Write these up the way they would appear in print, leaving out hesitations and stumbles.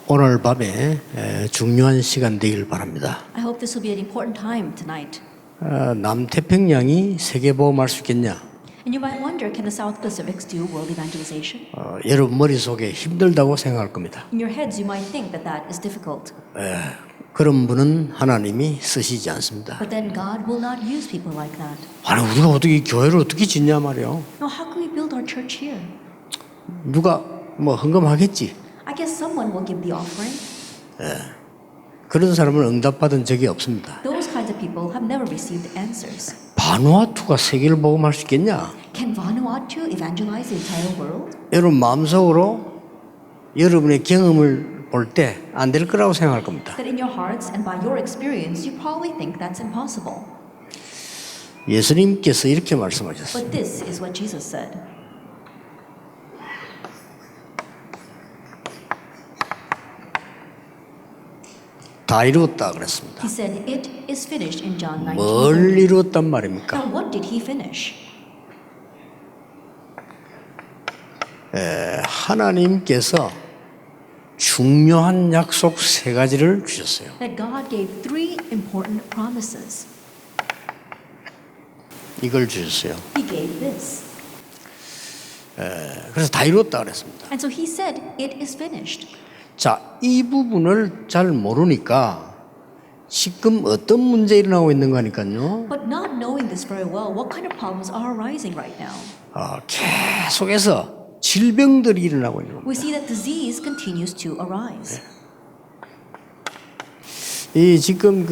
오늘 밤에 중요한 시간 되길 바랍니다. I hope this will be an important time tonight. 남태평양이 세계보험할 수 있겠냐? And you might wonder, can the South Pacifics do world evangelization? 여러분 머릿속에 힘들다고 생각할 겁니다. In your heads, you might think that that is difficult. 그런 분은 하나님이 쓰시지 않습니다. But then God will not use people like that. 아니 우리가 어떻게 이 교회를 어떻게 짓냐 말이요. Now, how can we build our church here? 누가 뭐 헌금하겠지. I guess someone will give the offering. 그런 사람은 응답받은 적이 없습니다. Those kinds of people have never received answers. 바누아투가 세계를 복음할 수 있겠냐? Can Vanuatu evangelize the entire world? 여러분 마음속으로 여러분의 경험을 볼 때 안 될 거라고 생각할 겁니다. That in your hearts and by your experience, you probably think that's impossible. 예수님께서 이렇게 말씀하셨어요. But this is what Jesus said. 다 이루었다 그랬습니다. He said, "It is finished" in John 19. 뭘 이루었단 말입니까? Now, what did he finish? 하나님께서 중요한 약속 세 가지를 주셨어요. That God gave three important promises. 이걸 주셨어요. He gave this. 그래서 다 이루었다 그랬습니다. And so he said, "It is finished." 자, 이 부분을 잘 모르니까 지금 어떤 문제 일어나고 있는 거니까요. But not knowing this very well, what kind of problems are arising right now? 계속해서 질병들이 일어나고 있는 겁니다. We see that disease continues to arise. 이 지금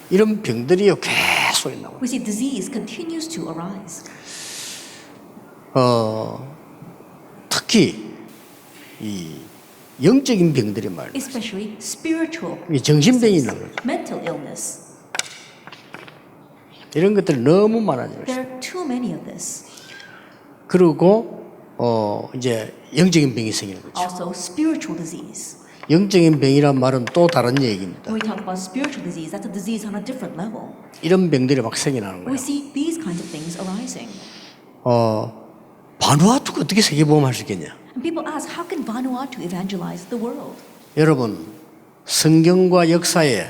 이런 병들이요 계속 일어나고. We see disease continues to arise. 특히 이 영적인 병들이 말이에요. Especially spiritual 이 정신병이 있는 거죠. mental illness. 이런 것들이 너무 많아지고 There 있어요. are too many of this. 그리고 이제 영적인 병이 생기는 거죠. Also, spiritual disease. 영적인 병이란 말은 또 다른 얘기입니다. When we talk about spiritual disease, that's a disease on a different level. 이런 병들이 막 생겨나는 We 거예요. see these kinds of things arising. 바누아투가 어떻게 세계보험할 수 있겠냐? And people ask, how can Vanuatu evangelize the world? 여러분, 성경과 역사에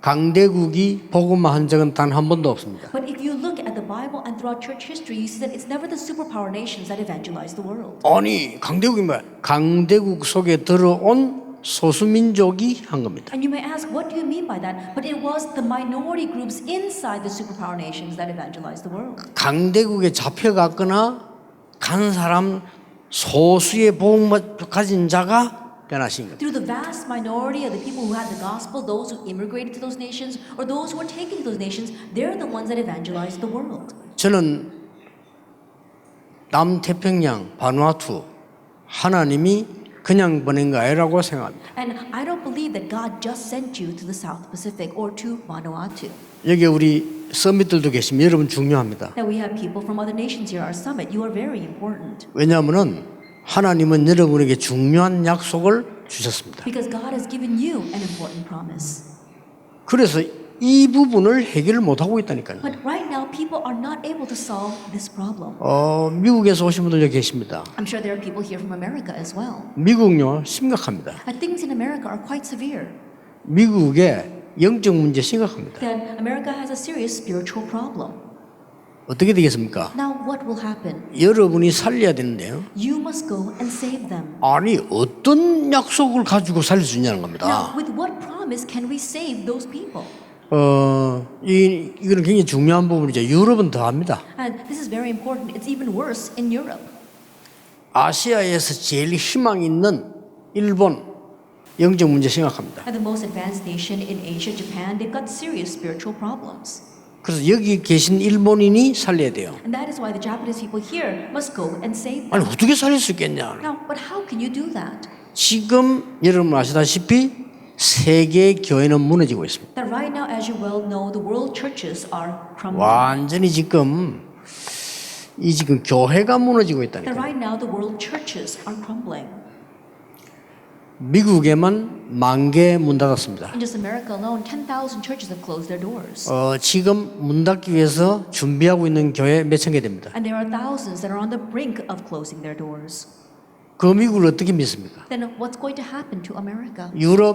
강대국이 복음화한 적은 단 한 번도 없습니다. But if you look at the Bible and throughout church history, you see that it's never the superpower nations that evangelize the world. 아니, 강대국이 뭐야? 강대국 속에 들어온 소수민족이 한 겁니다. And you may ask, what do you mean by that? But it was the minority groups inside the superpower nations that evangelized the world. 강대국에 잡혀갔거나 간 사람 소수의 복음을 가진 자가 변하신 겁니다. Through the vast minority of the people who had the gospel, those who immigrated to those nations, or those who were taken to those nations, they're the ones that evangelized the world. 저는 남태평양 바누아투 하나님이 그냥 보낸 거 아니라고 생각합니다. And I don't believe that God just sent you to the South Pacific or to Vanuatu. 여기 우리 서밋들도 계시면 여러분 중요합니다. That we have people from other nations here, our summit. You are very important. 왜냐하면은 하나님은 여러분에게 중요한 약속을 주셨습니다. Because God has given you an important promise. 그래서 이 부분을 해결을 못 하고 있다니까요. But right now, people are not able to solve this problem. 미국에서 오신 분들 여기 계십니다. I'm sure there are people here from America as well. 미국요 심각합니다. And things in America are quite severe. 미국의 영적 문제 심각합니다. That America has a serious spiritual problem. 어떻게 되겠습니까? Now, what will happen? 여러분이 살려야 되는데요. You must go and save them. 아니 어떤 약속을 가지고 살릴 수 있냐는 Now, 겁니다. with what promise can we save those people? 이거는 굉장히 중요한 부분이죠. 유럽은 더 합니다. And this is very important. It's even worse in Europe. 아시아에서 제일 희망 있는 일본 영적 문제 심각합니다. And the most advanced nation in Asia, Japan, they've got serious spiritual problems. 그래서 여기 계신 일본인이 살려야 돼요. And that is why the Japanese people here must go and save 아니 them. 어떻게 살릴 수 있겠냐? Now, but how can you do that? 지금 여러분 아시다시피 세계 교회는 무너지고 있습니다. That right now, as you well know, the world churches are crumbling. 완전히 지금 교회가 무너지고 That 있다니까. right now, the world churches are crumbling. 미국에만 10,000개 문 닫았습니다. In just America alone, 10,000 churches have closed their doors. 지금 문 닫기 위해서 준비하고 있는 교회 몇천 개 됩니다. And there are thousands that are on the brink of closing their doors. 그 미국을 어떻게 믿습니까? then what's going to happen to America? 유럽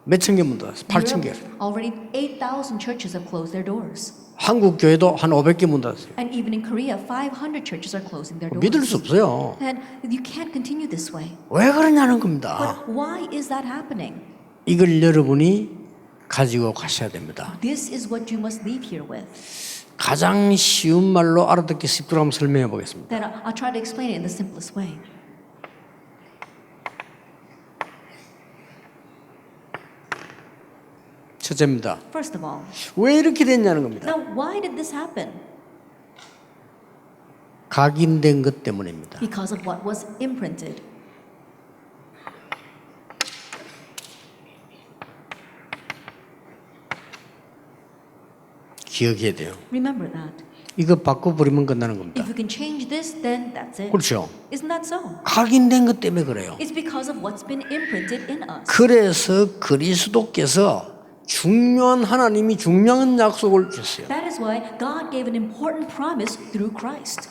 몇천 개 문 닫았어요. 8천 개. Europe, already 8,000 churches have closed their doors. 한국 교회도 한 500개 문 닫았어요. And even in Korea, 500 churches are closing their doors. 믿을 수 없어요. And you can't continue this way. 왜 그러냐는 겁니다. But why is that happening? 이걸 여러분이 가지고 가셔야 됩니다. This is what you must leave here with. 가장 쉬운 말로 알아듣기 쉽도록 한번 설명해 보겠습니다. Then I'll try to explain it in the simplest way. 첫째입니다. First of all, 왜 이렇게 됐냐는 겁니다. now why did this happen? 각인된 것 때문입니다. Because of what was imprinted. 기억해야 돼요. Remember that. 이거 바꿔버리면 끝나는 겁니다. If you can change this, then that's it. 그렇죠. Isn't that so? 각인된 것 때문에 그래요. It's because of what's been imprinted in us. 그래서 그리스도께서 중요한 하나님이 중요한 약속을 주셨어요. That is why God gave an important promise through Christ.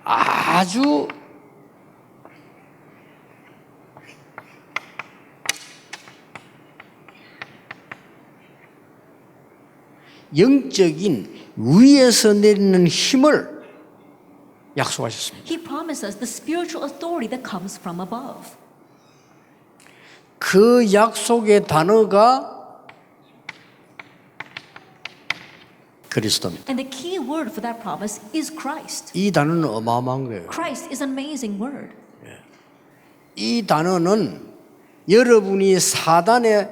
아주 영적인 위에서 내리는 힘을 약속하셨습니다. He promised us the spiritual authority that comes from above. 그 약속의 단어가 그리스도입니다. And the key word for that promise is Christ. 이 단어는 어마어마한 거예요. Christ is an amazing word. 이 단어는 여러분이 사단의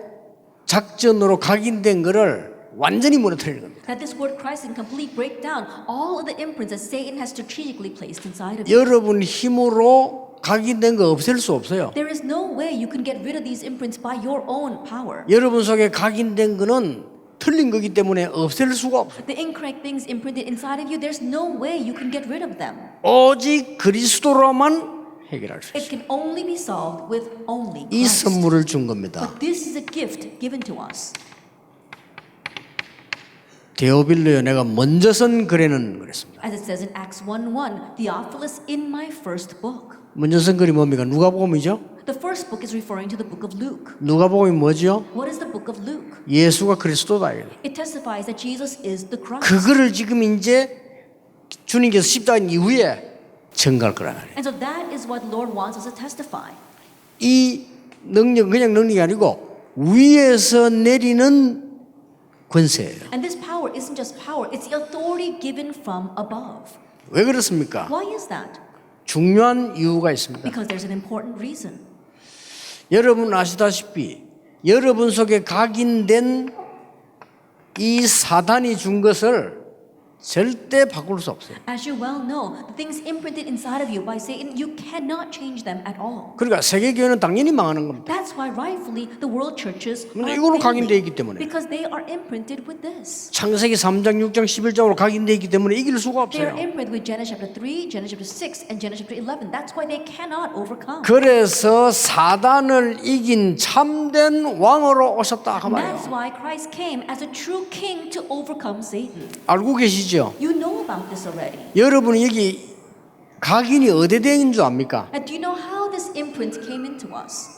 작전으로 각인된 것을 완전히 무너뜨리는 겁니다. That this word Christ can completely break down all of the imprints that Satan has strategically placed inside of you. 여러분 힘으로 각인된 거 없앨 수 없어요. There is no way you can get rid of these imprints by your own power. 여러분 속에 각인된 거는 틀린 거기 때문에 없앨 수가 없어요. The incorrect things imprinted inside of you, there's no way you can get rid of them. 오직 그리스도로만 해결할 수 It 있어요. can only be solved with only 이 Christ. 선물을 준 겁니다. But this is a gift given to us. 데오빌로요 내가 먼저 선 글에는 그랬습니다. As it says in Acts 1:1, Theophilus in my first book. 먼저 선 글이 뭡니까? 누가복음이죠? The first book is referring to the book of Luke. 누가복음이 뭐죠? What is the book of Luke? 예수가 그리스도다. 이거예요. It testifies that Jesus is the Christ. 그거를 지금 이제 주님께서 십자가 이후에 증거할 거란 말이에요. And so that is what the Lord wants us to testify. 이 능력 그냥 능력이 아니고 위에서 내리는 권세예요. And this power isn't just power, it's the authority given from above. 왜 그렇습니까? Why is that? 중요한 이유가 있습니다. Because there's an important reason. 여러분 아시다시피 여러분 속에 각인된 이 사단이 준 것을 절대 바꿀 수 없어요. As you well know, the things imprinted inside of you by Satan, you cannot change them at all. 그러니까 세계교회는 당연히 망하는 겁니다. That's why rightfully the world churches are 이걸로 failing, 각인되어 있기 때문에. because they are imprinted with this. 창세기 3장, 6장, 11장으로 각인되어 있기 때문에 이길 수가 They are 없어요. imprinted with Genesis chapter 3, Genesis chapter 6, and Genesis chapter 11. That's why they cannot overcome. 그래서 사단을 이긴 참된 왕으로 오셨다 그 And that's 말이에요. why Christ came as a true king to overcome Satan. 알고 계시죠? You know about this already. 여러분이 여기 각인이 어디에 되는 줄 압니까? And do you know how this imprint came into us?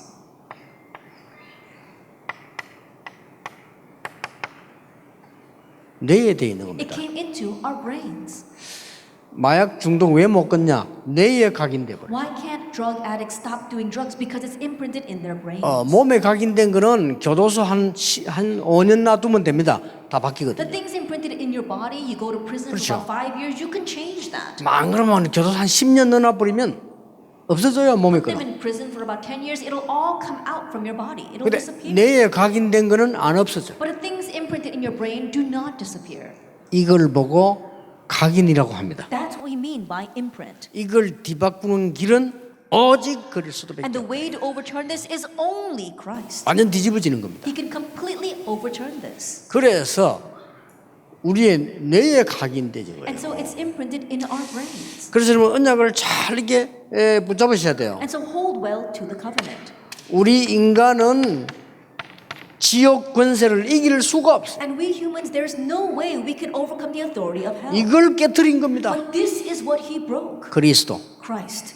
뇌에 되어 있는 It 겁니다. came into our brains. 마약 중독 왜 못 끊냐? 뇌에 각인돼 버려. Why can't drug addicts stop doing drugs? Because it's imprinted in their brains. 몸에 각인된 거는 교도소 한 5년 놔두면 됩니다. 다 The 바뀌거든요. things imprinted in your body, you go to prison 그렇죠. for about 5 years, you can change that. 안 그러면 교도소 한 10년 넣어놔버리면 없어져요 몸에 Put them 거는. in prison for about 10 years, it'll all come out from your body. It'll 근데 disappear. 뇌에 각인된 거는 안 없어져. But the things imprinted in your brain do not disappear. 이걸 보고 각인이라고 합니다. That's what we mean by imprint. 이걸 뒤바꾸는 길은 오직 그리스도밖에. And the way to overturn this is only Christ. 완전 뒤집어지는 겁니다. He can completely overturn this. 그래서 우리의 뇌에 각인되는 거예요. And so it's imprinted in our brains. 그래서 여러분 언약을 잘 이렇게 붙잡으셔야 돼요. And so hold well to the covenant. 우리 인간은 지옥 권세를 이길 수가 없어요. And we humans, there's no way we can overcome the authority of hell. 이걸 깨트린 겁니다. But this is what he broke. 그리스도. Christ.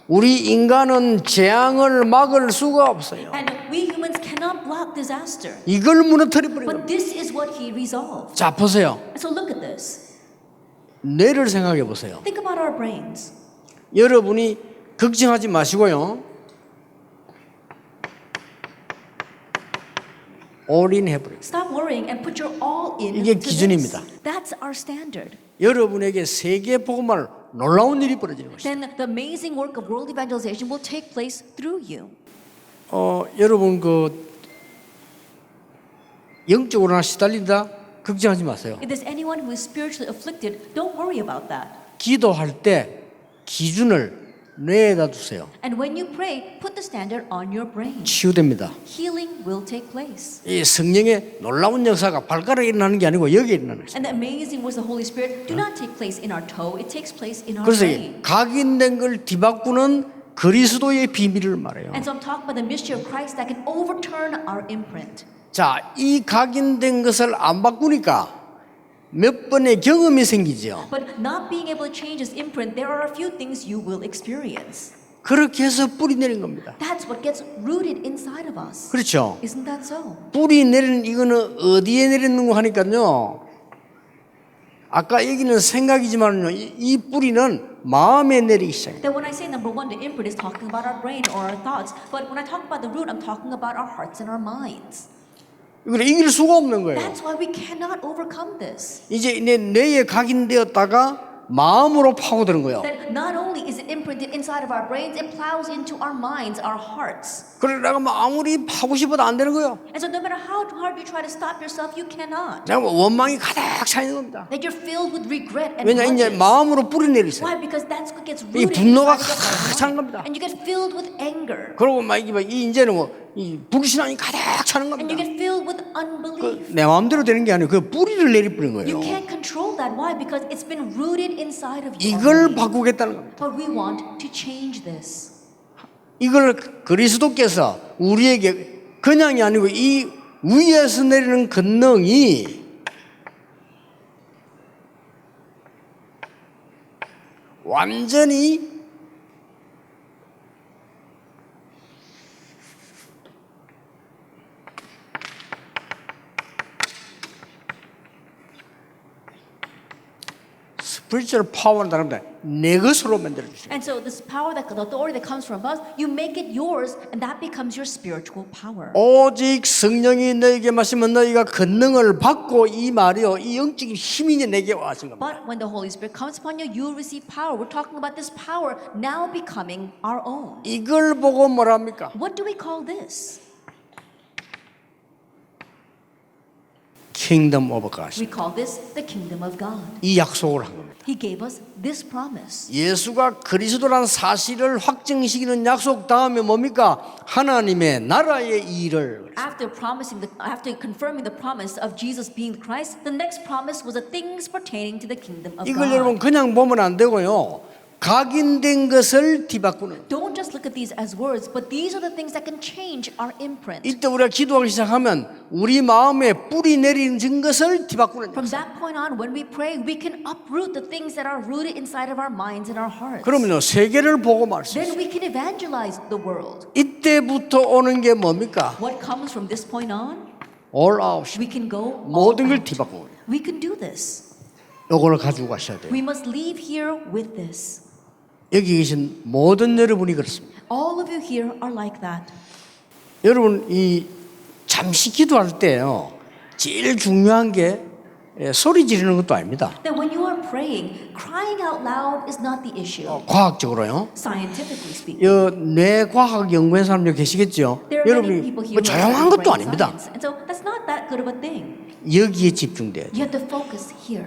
우리 인간은 재앙을 막을 수가 없어요. And we humans cannot block disaster. 이걸 무너뜨려 버린 But 겁니다. this is what he resolved. 자, 보세요. So look at this. 뇌를 생각해 보세요. Think about our brains. 여러분이 걱정하지 마시고요. 올인해버려요. Stop worrying and put your all in. 이게 to 기준입니다. this. That's our standard. 여러분에게 세계 복음을 놀라운 일이 벌어지는 것입니다. Then the amazing work of world evangelization will take place through you. 여러분 그 영적으로나 시달린다 걱정하지 마세요. If there's anyone who is spiritually afflicted, don't worry about that. 기도할 때 기준을 뇌에다 두세요. And when you pray, put the standard on your brain. 치유됩니다. Healing will take place. 이 성령의 놀라운 역사가 발가락에 일어나는 게 아니고 여기에 일어나는 거예요. And the amazing works of the Holy Spirit do not take place in our toe, it takes place in our 그래서 brain. 각인된 걸 뒤바꾸는 그리스도의 비밀을 말해요. And so I'm talking about the mystery of Christ that can overturn our imprint. 자, 이 각인된 것을 안 바꾸니까 몇 번의 경험이 생기죠. But not being able to change this imprint, there are a few things you will experience. 그렇게 해서 뿌리 내린 겁니다. That's what gets rooted inside of us. 그렇죠. Isn't that so? 뿌리 내리는 이거는 어디에 내리는 거 하니까요. 아까 얘기는 생각이지만요. 이 뿌리는 마음에 내리기 시작해요. That when I say number one, the imprint is talking about our brain or our thoughts. But when I talk about the root, I'm talking about our hearts and our minds. 이걸 이길 수가 없는 거예요. That's why we cannot overcome this. 이제 내 뇌에 각인되었다가 마음으로 파고드는 거예요. That not only is it imprinted inside of our brains, it plows into our minds, our hearts. 그래 내가 뭐 아무리 파고 싶어도 안 되는 거예요. And so no matter how hard you try to stop yourself, you cannot. 내가 뭐 원망이 가득 차 있는 겁니다. That you're filled with regret and 왜냐 이제 grudges. 마음으로 뿌리 내리세요. Why? Because that's what gets 이 rooted 분노가 inside of 가득 our 차는 mind. 겁니다. And you get filled with anger. 그러고 막 이게 이 이제는 이 불신앙이 가득 차는 And you 겁니다. get filled with unbelief. 내 마음대로 되는 게 아니고 그 뿌리를 내리뿌린 You 거예요. can't control that. Why? Because it's been rooted inside of you. 이걸 already. 바꾸겠다는 겁니다. But we want to change this. 이걸 그리스도께서 우리에게 그냥이 아니고 이 위에서 내리는 권능이 완전히 스피리추얼 파워는 다릅니다. 내 것으로 만들어 주시고 And so this power, that the authority that comes from us, you make it yours, and that becomes your spiritual power. 오직 성령이 너에게 마시면 너희가 권능을 받고 이 말이요 이 영적인 힘이 내게 와신 겁니다. But when the Holy Spirit comes upon you, you will receive power. We're talking about this power now becoming our own. 이걸 보고 뭐랍니까? What do we call this? Kingdom of God. We call this the kingdom of God. 이 약속을 한 겁니다. He gave us this promise. 예수가 그리스도란 사실을 확증시키는 약속 다음에 뭡니까? 하나님의 나라의 일을. After confirming the promise of Jesus being the Christ, the next promise was the things pertaining to the kingdom of 이걸 여러분 God. 그냥 보면 안 되고요. 각인된 것을 뒤바꾸는. Don't just look at these as words, but these are the things that can change our imprint. 이때 우리가 기도하기 시작하면 우리 마음에 뿌리 내린 것을 뒤바꾸는. From that point on, when we pray, we can uproot the things that are rooted inside of our minds and our hearts. 그러면요 세계를 보고 말씀. Then we can evangelize the world. 이때부터 오는 게 뭡니까? What comes from this point on? All out. We can go all 모든 걸 out. 뒤바꾸고. We can do this. 요거를 가지고 가셔야 돼요. We must leave here with this. 여기 계신 모든 여러분이 그렇습니다. All of you here are like that. 여러분 이 잠시 기도할 때요. 제일 중요한 게 소리 지르는 것도 아닙니다. That when you are praying, crying out loud is not the issue. 과학적으로요. Scientifically speaking. 뇌과학 연구한 사람들 계시겠죠. There are many 여러분이 people here 뭐 who 조용한 are 것도 brain 아닙니다. science. And so that's not that good of a thing. 여기에 집중돼야 돼요. You have to focus here.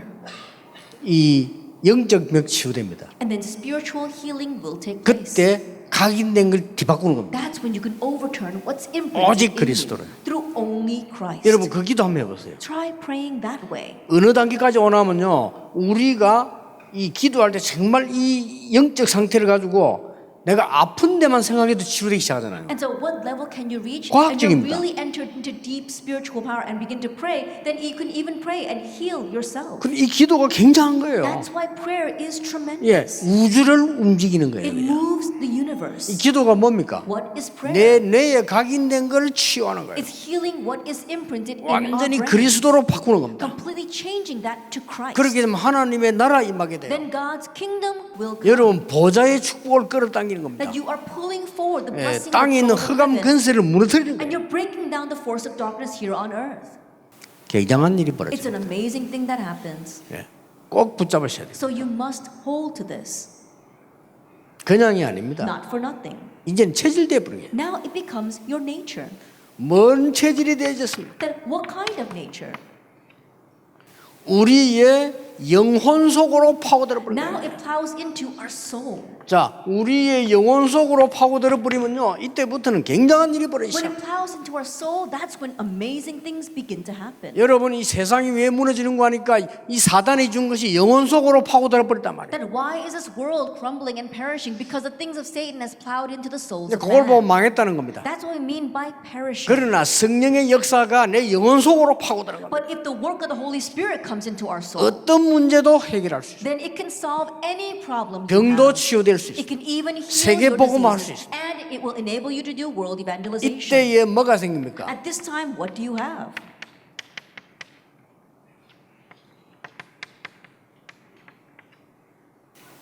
이 영적 벽 치유됩니다. And then spiritual healing will take place. 그때 각인된 걸 뒤바꾸는 겁니다. That's when you can overturn what's imprinted 오직 in you 그리스도를. through only Christ. 여러분 그 기도 한번 해보세요. Try praying that way. 어느 단계까지 오냐면요. 우리가 이 기도할 때 정말 이 영적 상태를 가지고 내가 아픈 데만 생각해도 치료되기 시작하잖아요. And so what level can you reach? And you 과학적입니다. really enter into deep spiritual power and begin to pray, then you can even pray and heal yourself. 그럼 이 기도가 굉장한 거예요. That's why prayer is 예, tremendous. 우주를 움직이는 거예요. It 그냥. moves the 이 universe. 기도가 뭡니까? What is prayer? 내 뇌에 각인된 걸 치유하는 거예요. It's healing what is imprinted in our 완전히 brain. 그리스도로 바꾸는 겁니다. Completely changing that to Christ. 그렇게 되면 하나님의 나라 임하게 돼요. Then God's kingdom will come. 여러분 보좌의 축복을 끌어당기는 겁니다. That you are pulling forward the 예, blessing 땅에 있는 of God 흑암 from heaven. 근세를 무너뜨리는 And 거예요. you're breaking down the force of darkness here on earth. 굉장한 일이 It's 벌어져요. an amazing thing that happens. 예, 꼭 붙잡으셔야 돼요. So you must hold to this. 그냥이 아닙니다. Not for nothing. 이제는 체질돼 버린 거예요. Now it becomes your nature. 뭔 체질이 되어졌습니까? Then what kind of nature? 우리의 영혼 속으로 파고들어 버린 Now 거예요. it plows into our soul. 자, 우리의 영혼 속으로 파고들어 버리면요, 이때부터는 굉장한 일이 벌어지죠. When it plows into our soul, that's when amazing things begin to happen. 여러분, 이 세상이 왜 무너지는 거 하니까 이 사단이 준 것이 영혼 속으로 파고들어 버렸단 말이에요. Then why is this world crumbling and perishing? Because the things of Satan has plowed into the souls 이제 of 그걸 보고 man. 망했다는 겁니다. That's what we mean by perishing. 그러나 성령의 역사가 내 영혼 속으로 파고들어 겁니다. But if the work of the Holy Spirit comes into our soul, 어떤 문제도 해결할 수 있어요. then it can solve any problem. you 병도 have. 치유될 수 It 있어요. can even heal 세계 your 복음화할 수 diseases, 있습니다. and it will enable you to do world evangelization. 이때에 뭐가 생깁니까? At this time, what do you have?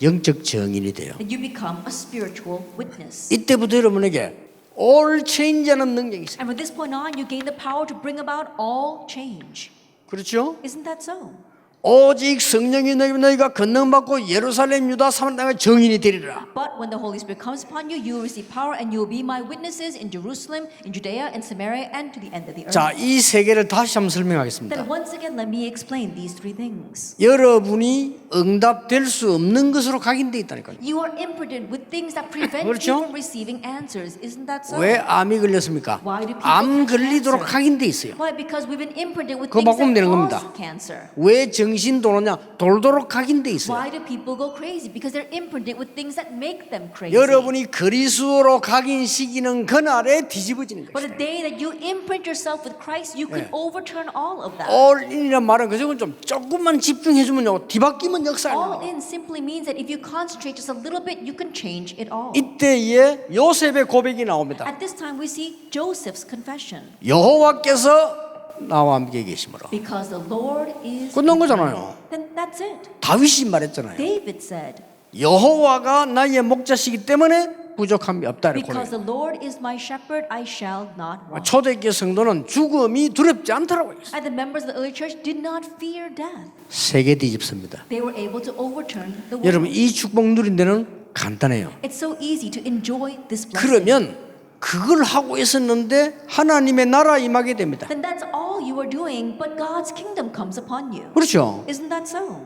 영적 증인이 돼요. That you become a spiritual witness. 이때부터 여러분에게 all change하는 능력이 있어요. And from this point on, you gain the power to bring about all change. 그렇죠? Isn't that so? 오직 성령이 너희가 권능받고 예루살렘 유다 사마리아 땅의 증인이 되리라. But when the Holy Spirit comes upon you, you will receive power and you will be my witnesses in Jerusalem, in Judea, and Samaria, and to the end of the earth. 자, 이 세 개를 다시 한번 설명하겠습니다. Then once again, let me explain these three things. 여러분이 응답될 수 없는 것으로 각인돼 있다니까요. You are imprinted with things that prevent 그렇죠? you from receiving answers. Isn't that so? 왜 암이 걸렸습니까? Why do people 암 have 걸리도록 cancer? 각인돼 있어요. Why? Because we've been imprinted with 그거 things 바꾸면 that 되는 cause 겁니다. cancer. 왜 정신 도느냐? 돌도록 각인돼 있어요. Why do people go crazy? Because they're imprinted with things that make them crazy. 여러분이 그리스도로 각인시키는 그날에 뒤집어지는 But 것이에요. the day that you imprint yourself with Christ, you can overturn all of that. all-in이란 말은 그저건 좀 조금만 집중해주면요, 뒤바뀌면 역사가 All 나요. in simply means that if you concentrate just a little bit, you can change it all. 이때에 요셉의 고백이 나옵니다. At this time, we see Joseph's confession. 여호와께서 나와 함께 계시므로. Because the Lord is 끝난 with 거잖아요. me. Then that's it. 다윗이 말했잖아요. David said, 여호와가 나의 목자시기 때문에 부족함이 없다. because the Lord is my shepherd, I shall not want. 초대교회 성도는 죽음이 두렵지 않더라고요. And the members of the early church did not fear death. 세계 뒤집습니다. They were able to overturn the world. 여러분, 이 축복 누린 데는 간단해요. It's so easy to enjoy this blessing. 그러면 그걸 하고 있었는데 하나님의 나라 임하게 됩니다. Then that's all you are doing, but God's kingdom comes upon you. 그렇죠? Isn't that so?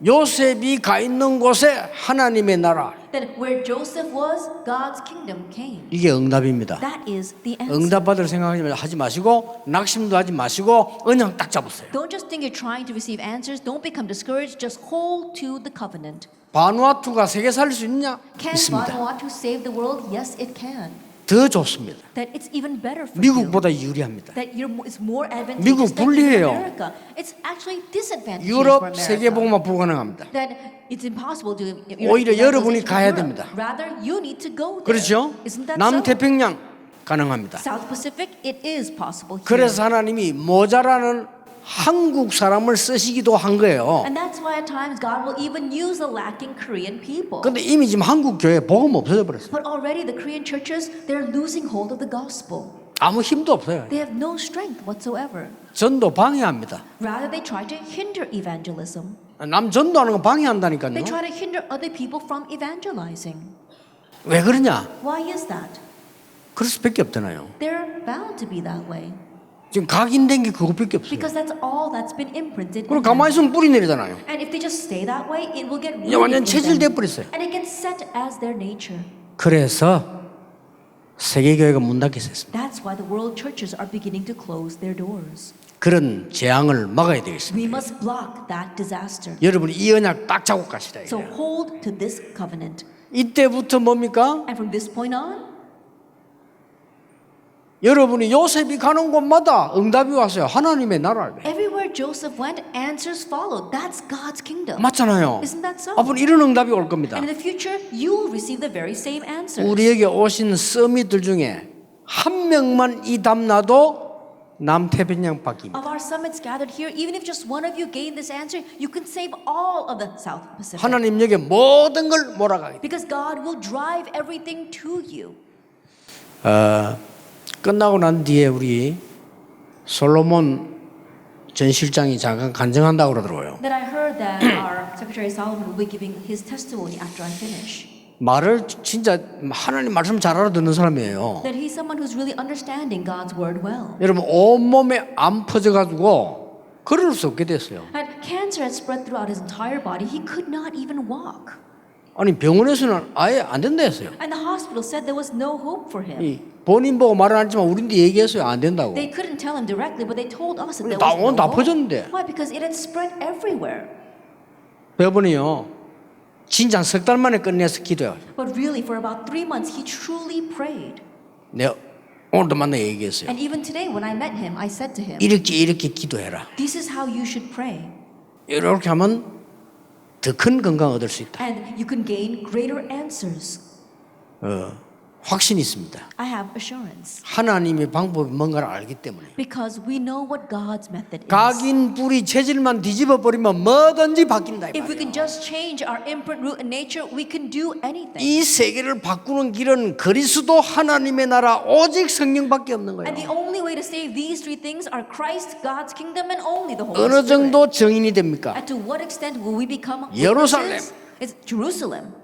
요셉이 가 있는 곳에 하나님의 나라, Then where Joseph was, God's kingdom came. 이게 응답입니다. That is the answer. 응답받을 생각하지 마시고 낙심도 하지 마시고 그냥 딱 잡으세요. Don't just think you're trying to receive answers. Don't become discouraged. Just hold to the covenant. 바누아투가 세계 살릴 수 있냐? Can 있습니다. Vanuatu save the world? Yes, it can. 더 좋습니다. That it's even better for you. 미국보다 유리합니다. That it's more advantageous 미국 than 불리해요. America. It's actually disadvantageous for 유럽 America. 세계복음화 불가능합니다. That it's impossible to. 오히려 여러분이 가야 됩니다. Rather, you need to go there. 그렇죠? Isn't that so? 남태평양 가능합니다. South Pacific, it is possible here. 그래서 하나님이 모자라는 한국 사람을 쓰시기도 한 거예요. And that's why at times God will even use the lacking Korean people. 근데 이미 지금 한국 교회 복음 없어져 버렸어요. But already the Korean churches, they're losing hold of the gospel. 아무 힘도 없어요. They have no strength whatsoever. 전도 방해합니다. Rather, they try to hinder evangelism. 남 전도하는 거 They 방해한다니까요. try to hinder other people from evangelizing. 왜 그러냐? Why is that? 그럴 수밖에 없잖아요. They're bound to be that way. 지금 각인된 게 그것밖에 없어요. Because that's all that's been imprinted 그럼 in 가만히 them. 있으면 뿌리 내리잖아요. And if they just stay that way, it will get 이제 rooted 완전 in 체질돼 them. 버렸어요. And it gets set as their nature. 그래서 세계교회가 문 닫기 시작했습니다. That's why the world churches are beginning to close their doors. 그런 재앙을 막아야 되겠습니다. We must block that disaster. 여러분이 이 언약 딱 잡고 가시다. So 이거예요. hold to this covenant. 이때부터 뭡니까? And from this point on, 여러분이 요셉이 가는 곳마다 응답이 왔어요. 하나님의 나라예요. everywhere Joseph went, answers followed. That's God's kingdom. 맞잖아요. Isn't that so? 앞으로 이런 응답이 올 겁니다. And in the future, you will receive the very same answers. 우리에게 오신 서밋들 중에 한 명만 이 답 놔도 남태평양 바뀝니다. Of our summits gathered here, even if just one of you gain this answer, you can save all of the South Pacific. 하나님 여기 모든 걸 몰아가게 돼. Because God will drive everything to you. 끝나고 난 뒤에 우리 솔로몬 전 실장이 잠깐 간증한다고 그러더라고요. Then I heard that our Secretary Solomon will be giving his testimony after I finish. 말을 진짜 하나님 말씀 잘 알아듣는 사람이에요. That he's someone who's really understanding God's word well. 여러분 온몸에 암 퍼져가지고 걸을 수 없게 됐어요. And cancer had spread throughout his entire body. He could not even walk. 아니 병원에서는 아예 안 된다 했어요. And the hospital said there was no hope for him. 이 본인 보고 말은 안 했지만 우리한테 얘기했어요. 안 된다고. They couldn't tell him directly, but they told us that there 다 was no 다 hope. 퍼졌는데. Why? Because it had spread everywhere. 배분이요. 진짜 석 달 만에 끝내서 기도해요. But really, for about 3 months, he truly prayed. 내가 오늘도 만나 얘기했어요. And even today, when I met him, I said to him, 이렇게 기도해라. this is how you should pray. 이렇게 하면 더 큰 건강 얻을 수 있다. And you can gain greater answers. 확신이 있습니다. I have assurance. 하나님의 방법이 뭔가를 알기 때문에. Because we know what God's method is. 각인 뿌리 체질만 뒤집어 버리면 뭐든지 바뀐다 이 If we can 말이에요. just change our imprint, root, and nature, we can do anything. 이 세계를 바꾸는 길은 그리스도 하나님의 나라 오직 성령밖에 없는 거예요. And the only way to save these three things are Christ, God's kingdom, and only the Holy 어느 Spirit. 정도 정인이 됩니까? And to what extent will we become 예루살렘. witnesses? It's Jerusalem.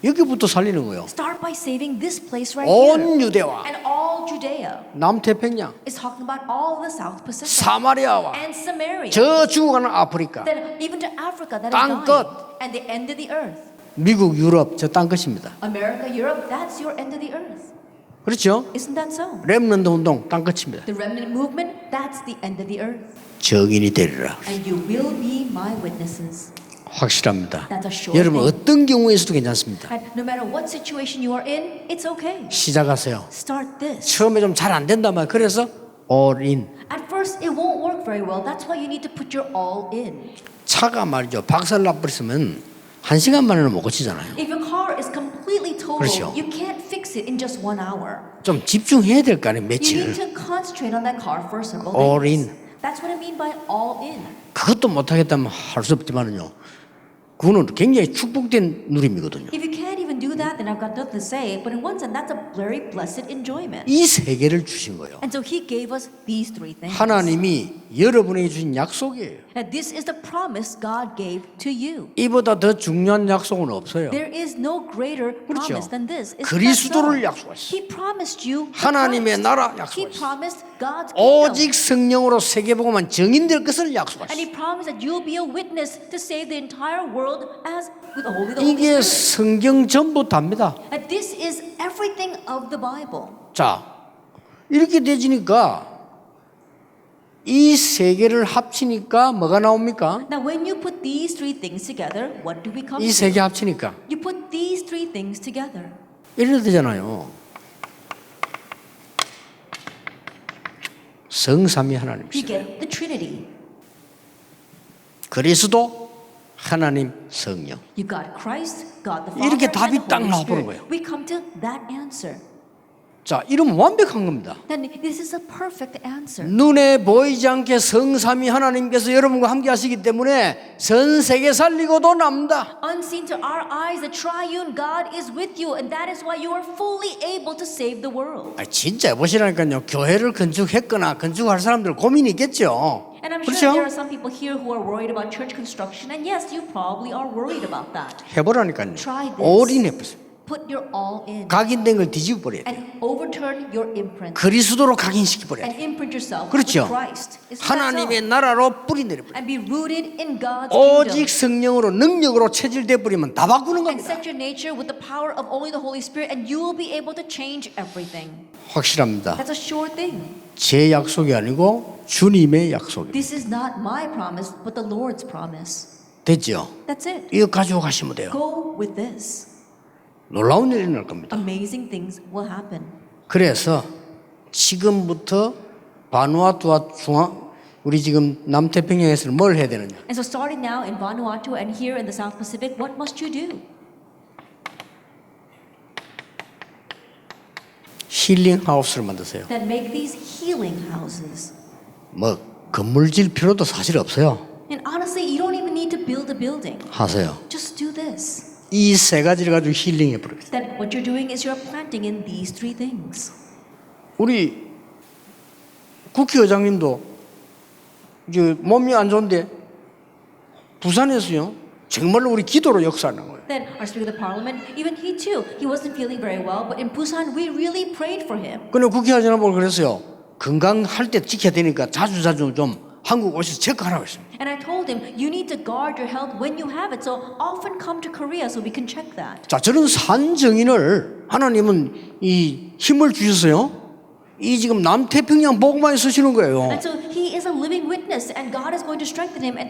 여기부터 살리는 거예요. Start by saving this place right here. 온 유대와 And all Judea. 남태평양, It's talking about all the South Pacific. 사마리아와 And Samaria. 저 죽어가는 아프리카, Then even to Africa that is 땅 dying. 끝. And the end of the earth. 미국, 유럽 저 땅 끝입니다. America, Europe, that's your end of the earth. 그렇죠? Isn't that so? 렘넌트 운동 땅 끝입니다. The remnant movement, that's the end of the earth. 정인이 되리라. And you will be my witnesses. 확실합니다. That's a sure 여러분 thing. 어떤 경우에서도 괜찮습니다. And no matter what situation you are in, it's okay. 시작하세요. Start this. 처음에 좀 잘 안 된단 말이에요. 그래서 all in. At first, it won't work very well. That's why you need to put your all in. 차가 말이죠. 박살 나버렸으면 1시간 만에는 못 고치잖아요. If your car is completely totaled, 그렇죠. you can't fix it in just 1 hour. 좀 집중해야 될 거 아니에요. You need 며칠. to concentrate on that car for several All days. in. That's what I mean by all in. 그것도 못하겠다면 할 수 없지만은요. 그거는 굉장히 축복된 누림이거든요. If you can't even do that, then I've got nothing to say. But in one sense, that's a very blessed enjoyment. 이 세 개를 주신 거예요. And so He gave us these three things. 하나님이 여러분에게 주신 약속이에요. And this is the promise God gave to you. 이보다 더 중요한 약속은 없어요. There is no greater 그렇죠. promise than this. Isn't that 그리스도를 so? 약속하셨어요. He promised you the 하나님의 Christ. 나라 He 약속하셨어요. promised God's kingdom. 오직 성령으로 세계복음만 증인될 것을 And 약속하셨어요. He promised that you'll be a witness to save the entire world as with the Holy 이게 Spirit. 성경 전부 답니다. And this is everything of the Bible. 자, 이렇게 되지니까 이 세 개를 합치니까 뭐가 나옵니까? Now, when you put these three things together, what do we come 이 세 개 to? 합치니까 You put these three things together. 이래 되잖아요. 성삼위 You 하나님이시죠. get the Trinity. 그리스도 하나님 성령. You got Christ, God the Father, 이렇게 and 답이 the 딱 Holy 나와버린 Spirit. 거예요. We come to that answer. 자, 이러면 완벽한 겁니다. Then this is a perfect answer. 눈에 보이지 않게 성삼위 하나님께서 여러분과 함께 하시기 때문에 전 세계 살리고도 남다. Unseen to our eyes, the triune God is with you, and that is why you are fully able to save the world. 아, 진짜 보시라니까요. 교회를 건축했거나 건축할 사람들 고민이 있겠죠. And I'm sure there are 그렇죠? some people here who are worried about church construction, and yes, you probably are worried about that. 해보라니까요. Try this. 올인해보세요. put your all in 각인된 걸 뒤집어 버려야 돼. and overturn your imprint 그리스도로 각인시켜 버려야 돼. and imprint yourself 그렇죠. with Christ. Isn't that 하나님의 so? 나라로 뿌리 내려 버려. And be rooted in God's 오직 kingdom 성령으로 능력으로 체질돼 버리면 다 바꾸는 and 겁니다. set your nature with the power of only the Holy Spirit and you will be able to change everything. 확실합니다. That's a sure thing. 제 약속이 아니고 주님의 약속입니다. This is not my promise, but the Lord's promise. 됐죠? That's it. 이거 가지고 가시면 돼요. Go with this. 놀라운 일이 날 겁니다. Amazing things will happen. 그래서 지금부터 바누아투와 우리 지금 남태평양에서는 뭘 해야 되느냐? And so starting now in Vanuatu and here in the South Pacific, what must you do? 힐링 하우스를 만드세요. That make these healing houses. 뭐 건물 질 필요도 사실 없어요. And honestly, you don't even need to build a building. 하세요. Just do this. 이 세 가지를 가지고 힐링해 버립니다. That what you're doing is you're planting in these three things. 우리 국회의장님도 이제 몸이 안 좋은데 부산에서요 정말로 우리 기도로 역사하는 거예요. Then our Speaker of the Parliament, even he too, he wasn't feeling very well, but in Busan we really prayed for him. 근데 국회의장님은 그랬어요. 건강할 때 지켜야 되니까 자주자주 좀 한국 오셔서 체크하라고 했습니다. And I told him, you need to guard your health when you have it, so often come to Korea so we can check that. 자, 저런 산증인을 하나님은 이 힘을 주셨어요. 이 지금 남태평양 복음만에 쓰시는 거예요. And so he is a living witness, and God is going to strengthen him and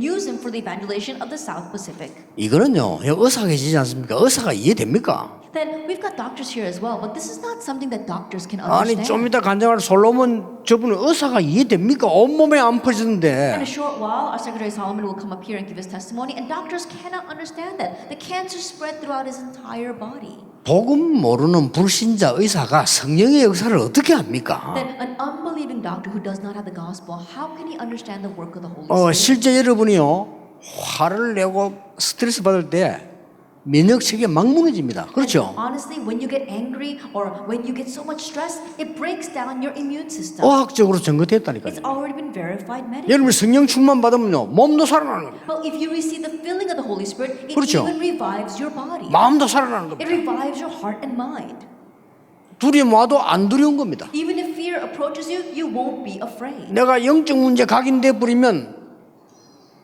use him for the evangelization of the South Pacific. 이거는요, 의사가 계시지 않습니까? 의사가 이해됩니까? Then we've got doctors here as well, but this is not something that doctors can 아니 understand. 좀 이따 간장할 솔로몬 저분은 의사가 이해됩니까? 온몸에 안 In 퍼지는데 a short while, our Secretary Solomon will come up here and give his testimony, and doctors cannot understand that. The cancer spread throughout his entire body. 복음 모르는 불신자 의사가 성령의 역사를 어떻게 합니까? Then an unbelieving doctor who does not have the gospel, how can he understand the work of the Holy Spirit? 실제 여러분이요 화를 내고 스트레스 받을 때 면역 체계 막 무너집니다. 그렇죠? Honestly, when you get angry or when you get so much stress, it breaks down your immune system. 의학적으로 증거됐다니까요. It's already been verified medically. 여러분 성령 충만 받으면요 몸도 살아나는 겁니다. But if you receive the filling of the Holy Spirit, it 그렇죠. even revives your body. 마음도 살아나는 겁니다. It revives your heart and mind. 두려움 와도 안 두려운 겁니다. Even if fear approaches you, you won't be afraid. 내가 영적 문제 각인돼 버리면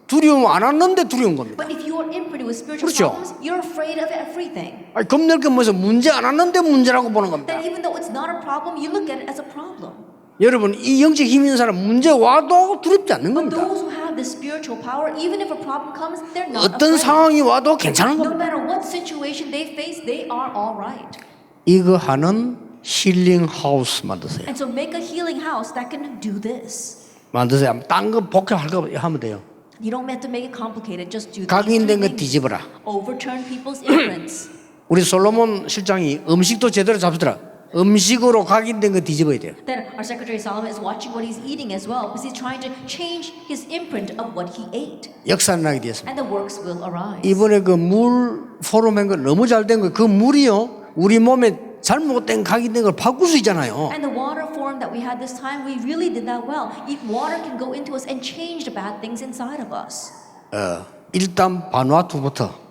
두려움 안 왔는데 두려운 겁니다. But if you are imprinted with spiritual 그렇죠. problems, you're afraid of everything. 아니, 겁낼 게 뭐서 문제 안 왔는데 문제라고 보는 겁니다. Then even though it's not a problem, you look at it as a problem. 여러분 이 영적 힘 있는 사람 문제 와도 두렵지 않는 But 겁니다. those who have this spiritual power, even if a problem comes, they're not 어떤 afraid. 상황이 와도 괜찮은 No 겁니다. matter what situation they face, they are all right. 이거 하는 힐링 하우스 만드세요. And so make a healing house that can do this. 만드세요. 딴 거 복잡할 거 하면 돼요. You don't have to make it complicated. Just do these 각인된 거 three things. 뒤집어라. Overturn people's imprints. 우리 솔로몬 실장이 음식도 제대로 잡수더라. 음식으로 각인된 거 뒤집어야 돼요. Then our Secretary Solomon is watching what he's eating as well because he's trying to change his imprint of what he ate. 역사는 나게 되었습니다. And the works will arise. 이번에 그 물 포럼한 거 너무 잘 된 거 그 물이요 우리 몸에 잘못된 각인된 걸 바꿀 수 있잖아요. And the water forum that we had this time, we really did that well. If water can go into us and change the bad things inside of us. 일단 바누아투부터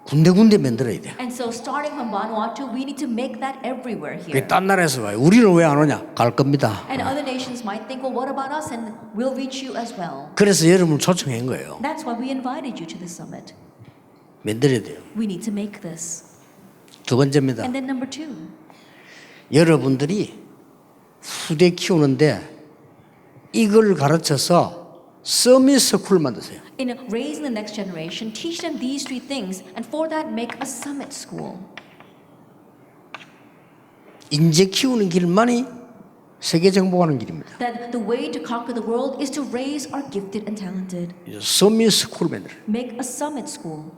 군데군데 만들어야 돼. And so starting from Vanuatu, we need to make that everywhere here. 딴 나라에서 와요. 우리는 왜 안 오냐? 갈 겁니다. And other nations might think, well, what about us? And we'll reach you as well. 그래서 여러분을 초청한 거예요. That's why we invited you to this summit. 만들어야 돼요. We need to make this. 두 번째입니다. And then number two, 여러분들이 후대 키우는데 이걸 가르쳐서 서밋 스쿨 만드세요. in raising the next generation, teach them these three things, and for that, make a summit school. 인재 키우는 길만이 세계 정복하는 길입니다. That the way to conquer the world is to raise our gifted and talented. 서밋 스쿨 만들어요. Make a summit school.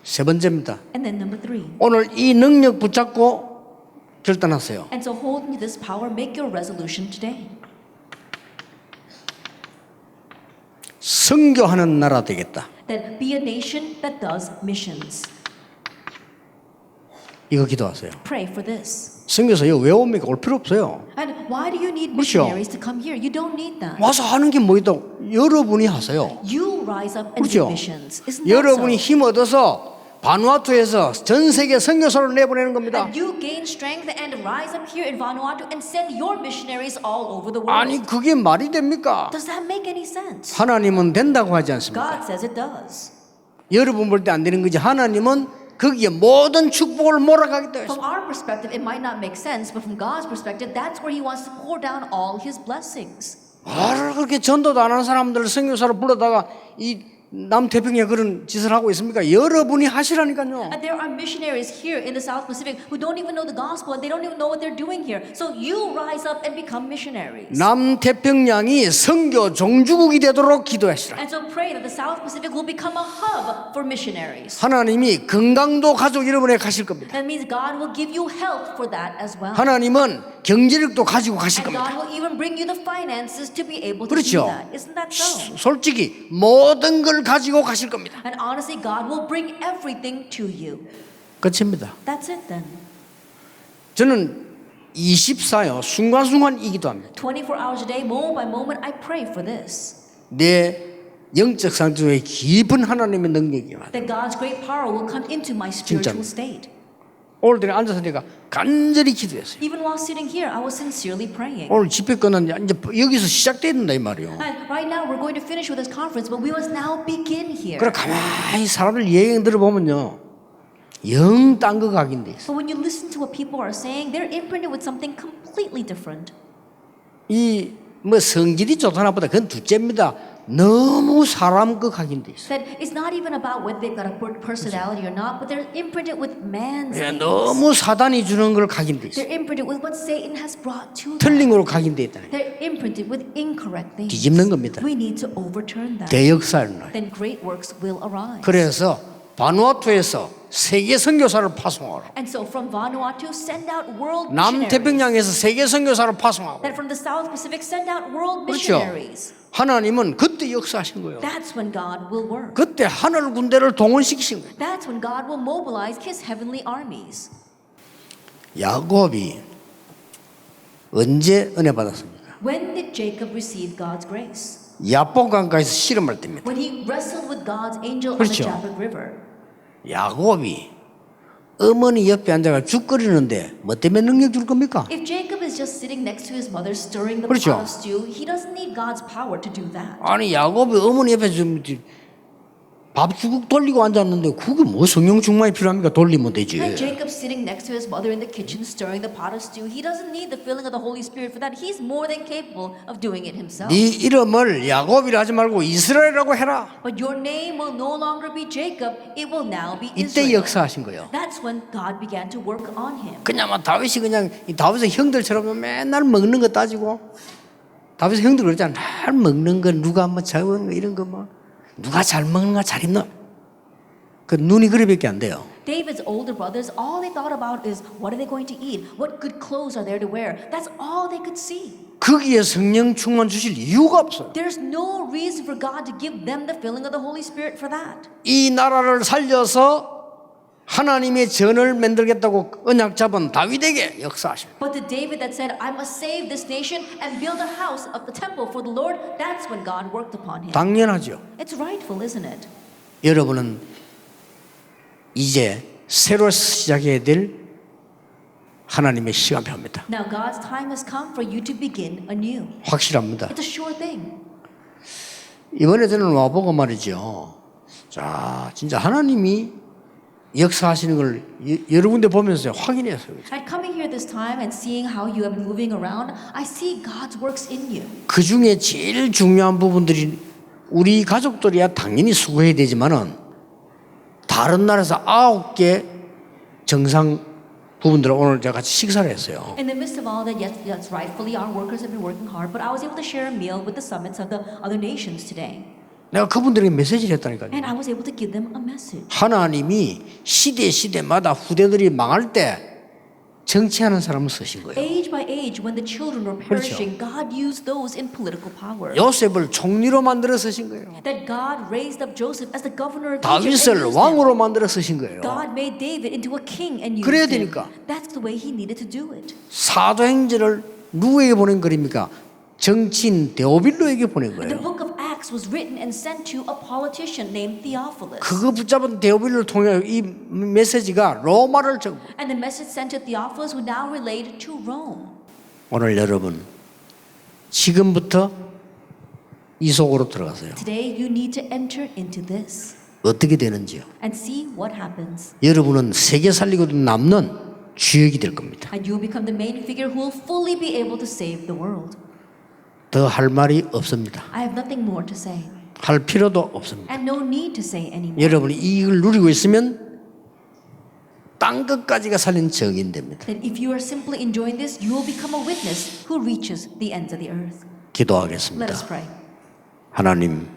세 번째입니다. And then number three. 오늘 이 능력 붙잡고 결단하세요. And so holding to this power, make your resolution today. 선교하는 나라 되겠다. That be a nation that does missions. 이거 기도하세요. Pray for this. 선교사 여기 왜 옵니까? 올 필요 없어요. And why do you need 그렇죠. missionaries to come here? You don't need that. 와서 하는 게 뭐 있다고? 여러분이 하세요. You rise up and 그렇죠. do missions. Isn't that 여러분이 so? 힘 얻어서 바누아투에서 전 세계 선교사를 내보내는 겁니다. And you gain strength and rise up here in Vanuatu and send your missionaries all over the world. 아니 그게 말이 됩니까? Does that make any sense? 하나님은 된다고 하지 않습니까? God says it does. 여러분 볼 때 안 되는 거지. 하나님은 거기에 모든 축복을 몰아가겠다 했어요. From our perspective, it might not make sense, but from God's perspective, that's where He wants to pour down all His blessings. 말을 그렇게 전도도 안 하는 사람들을 선교사로 불러다가 이 남태평양에 그런 짓을 하고 있습니까? 여러분이 하시라니까요. And there are missionaries here in the South Pacific who don't even know the gospel and they don't even know what they're doing here. So you rise up and become missionaries. 남태평양이 선교 종주국이 되도록 기도하시라. And so pray that the South Pacific will become a hub for missionaries. 하나님이 건강도 가지고 여러분에게 가실 겁니다. That means God will give you health for that as well. 하나님은 경제력도 가지고 가실 And 겁니다. God will even bring you the finances to be able to 그렇죠. do that. Isn't that so? 솔직히 모든 걸 가지고 가실 겁니다. And honestly, God will bring everything to you. 끝입니다. That's it then. 저는 24요 순간순간이기도 합니다. 24 hours a day, moment by moment, I pray for this. 내 영적 상태에 깊은 하나님의 능력이 와요. That God's great power will come into my spiritual state. 오늘 앉아서 내가 간절히 기도했어요. Even while sitting here, I was sincerely praying. 오늘 집회 끝났는데 이제 여기서 시작돼야 된다 이 말이에요. And right now, we're going to finish with this conference, but we must now begin here. 그래 가만히 사람들 얘기 들어보면요 영 딴 거 각인데 있어. But when you listen to what people are saying, they're imprinted with something completely different. 이 뭐 성질이 좋다 나보다 그건 둘째입니다. 너무 사람 거 각인데 있어. That it's not even about whether they've got a good personality or not, but they're imprinted with man's 예, things. 너무 사단이 주는 걸 각인돼 있어. They're imprinted with what Satan has brought to them. 틀린 거로 각인돼 있다는 거예요. They're imprinted with incorrect things. 뒤집는 겁니다. We need to overturn that. 대역사를 넣어요. Then great works will arise. 그래서 바누아투에서 세계 선교사를 파송하라. And so from Vanuatu, send out world missionaries. 남태평양에서 세계 선교사를 파송하고. That from the South Pacific, send out world 그렇죠. missionaries. 하나님은 그때 역사하신 거예요. That's when God will work. 그때 하늘 군대를 동원시키신 거예요. That's when God will mobilize His heavenly armies. 야곱이 언제 은혜 받았습니까? When did Jacob receive God's grace? 야복강가에서 씨름할 때입니다. When he wrestled with God's angel 그렇죠. on the Jabbok River. 야곱이 어머니 옆에 앉아가 죽 끓이는데 뭐 때문에 능력 줄 겁니까? If Jacob is just sitting next to his mother stirring the 그렇죠. pot of stew, he doesn't need God's power to do that. 아니 야곱이 어머니 옆에 좀 밥주국 돌리고 앉았는데 그게 뭐 성령 충만이 필요합니까? 돌리면 되지. And Jacob sitting next to his mother in the kitchen stirring the pot of stew, he doesn't need the filling of the Holy Spirit for that. He's more than capable of doing it himself. 네 이름을 야곱이라 하지 말고 이스라엘이라고 해라. But your name will no longer be Jacob, it will now be 이때 Israel. 역사하신 거예요. That's when God began to work on him. 그냥 막 다윗이 그냥 이 다윗의 형들처럼 맨날 먹는 거 따지고 다윗의 형들 그러잖아. 날 먹는 거 누가 뭐 적은 거 이런 거 뭐 누가 잘 먹는가 잘 입나 그 눈이 그래밖에 안 돼요. David's older brothers, all they thought about is what are they going to eat? What good clothes are there to wear? That's all they could see. 거기에 성령 충만 주실 이유가 없어요. There's no reason for God to give them the filling of the Holy Spirit for that. 이 나라를 살려서 하나님의 전을 만들겠다고 언약 잡은 다윗에게 역사하십니다. But the David that said, I must save this nation and build a house of the temple for the Lord, that's when God worked upon him. 당연하죠. It's rightful, isn't it? 여러분은 이제 새로 시작해야 될 하나님의 시간표입니다. Now God's time has come for you to begin anew. 확실합니다. It's a sure thing. 이번에 저는 와보고 말이죠. 자, 진짜 하나님이 역사하시는 걸 여러 군데 보면서 확인했어요. And coming here this time and seeing how you have been moving around, I see God's works in you. 그 중에 제일 중요한 부분들이 우리 가족들이야 당연히 수고해야 되지만은 다른 나라에서 9개 정상 부분들을 오늘 제가 같이 식사를 했어요. In the midst of all that, yes, rightfully our workers have been working hard, but I was able to share a meal with the summits of the other nations today. 내가 그분들에게 메시지를 했다니까요. And I was able to give them a message. 하나님이 시대마다 후대들이 망할 때 정치하는 사람을 쓰신 거예요. Age by age, when the children were perishing, God used those in political power. 요셉을 총리로 만들어 쓰신 거예요. That God raised up Joseph as the governor of Egypt and 다윗을 used him. 왕으로 만들어 쓰신 거예요. God made David into a king and used 그래야 him. 되니까. That's the way he needed to do it. 사도행전을 누구에게 보낸 글입니까? 정치인 데오빌로에게 보낸 The 거예요. book of Acts was written and sent to a politician named Theophilus. 그거 붙잡은 데오빌로를 통해 이 메시지가 로마를 전부. And the message sent to Theophilus would now relate to Rome. 오늘 여러분 지금부터 이 속으로 들어가세요. Today you need to enter into this 어떻게 되는지요? and see what happens. 여러분은 세계 살리고도 남는 주역이 될 겁니다. And you will become the main figure who will fully be able to save the world. 더 할 말이 없습니다. I have nothing more to say 할 필요도 없습니다. and no need to say anymore. 여러분이 이걸 누리고 있으면 땅 끝까지가 살린 증인 됩니다. That if you are simply enjoying this, you will become a witness who reaches the ends of the earth. Let 기도하겠습니다. us pray. 하나님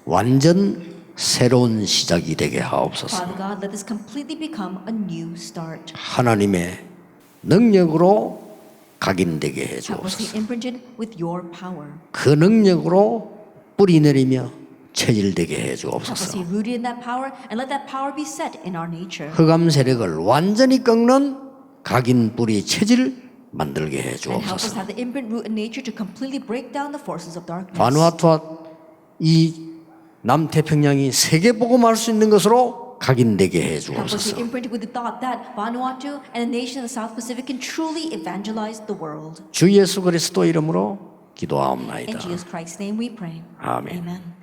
완전 새로운 시작이 되게 하옵소서. Father God, let this completely become a new start. 하나님의 능력으로 각인되게 해 Help us be 주옵소서. imprinted with your power. 그 능력으로 뿌리 내리며 체질되게 해 Help us 주옵소서. be rooted in that power and let that power be set in our nature. 흑암 세력을 완전히 꺾는 각인 뿌리 체질 만들게 해 And help us 주옵소서. have the imprint root in nature to completely break down the forces of darkness. 바누아투와 이 남태평양이 세계 복음할 수 있는 것으로 각인되게 해 Help us be 주옵소서. imprinted with the thought that Vanuatu and the nation of the South Pacific can truly evangelize the world. 주 예수 그리스도 이름으로 In 기도하옵나이다. Jesus Christ's name we pray. 아멘. Amen.